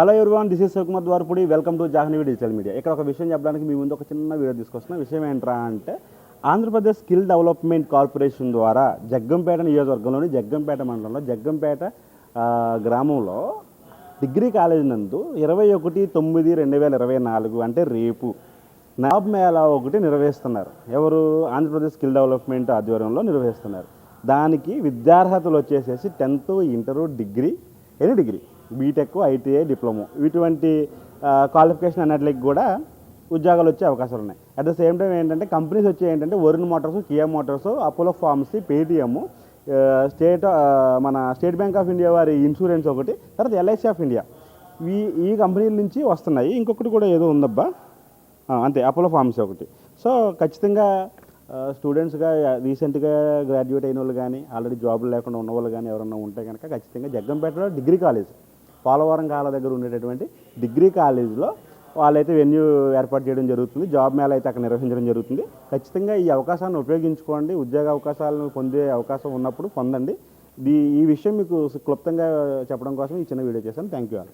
Hello everyone, this is Shivakumar Dwarapudi. Welcome to Jahnavi digital media. ఇక్కడ ఒక విషయం చెప్పడానికి మీ ముందు ఒక చిన్న వీడియో తీసుకొస్తున్నా. విషయం ఏంట్రా అంటే, ఆంధ్రప్రదేశ్ స్కిల్ డెవలప్మెంట్ కార్పొరేషన్ ద్వారా జగ్గంపేట నియోజకవర్గంలోని జగ్గంపేట మండలంలో జగ్గంపేట గ్రామంలో డిగ్రీ కాలేజ్ నందు 21/9/2024 అంటే రేపు నాబ్ మేళా ఒకటి నిర్వహిస్తున్నారు. ఎవరు? ఆంధ్రప్రదేశ్ స్కిల్ డెవలప్మెంట్ ఆధ్వర్యంలో నిర్వహిస్తున్నారు. దానికి విద్యార్హతలు వచ్చేసేసి 10th, inter, degree, any degree, BTech, ITI, diploma, ఇటువంటి క్వాలిఫికేషన్ అన్నిటికి కూడా ఉద్యోగాలు వచ్చే అవకాశాలు ఉన్నాయి. అట్ ద సేమ్ టైం ఏంటంటే కంపెనీస్ వచ్చే ఏంటంటే Varun motors, Kia motors, Apollo pharmacy, Paytm, మన స్టేట్ బ్యాంక్ ఆఫ్ ఇండియా వారి ఇన్సూరెన్స్ ఒకటి, తర్వాత ఎల్ఐసి ఆఫ్ ఇండియా, ఈ కంపెనీల నుంచి వస్తున్నాయి. ఇంకొకటి కూడా ఏదో ఉందబ్బా, అంతే, అపోలో ఫార్మసీ ఒకటి. సో ఖచ్చితంగా స్టూడెంట్స్గా రీసెంట్గా గ్రాడ్యుయేట్ అయిన వాళ్ళు కానీ, ఆల్రెడీ జాబులు లేకుండా ఉన్న వాళ్ళు కానీ ఎవరైనా ఉంటే కనుక ఖచ్చితంగా జగ్గంపేటలో డిగ్రీ కాలేజ్, పోలవరం కాల దగ్గర ఉండేటటువంటి డిగ్రీ కాలేజ్లో వాళ్ళైతే వెన్యూ ఏర్పాటు చేయడం జరుగుతుంది. జాబ్ మేళ అయితే అక్కడ నిర్వహించడం జరుగుతుంది. ఖచ్చితంగా ఈ అవకాశాన్ని ఉపయోగించుకోండి. ఉద్యోగ అవకాశాలను పొందే అవకాశం ఉన్నప్పుడు పొందండి. ఈ విషయం మీకు క్లుప్తంగా చెప్పడం కోసం ఈ చిన్న వీడియో చేశాను. Thank you all.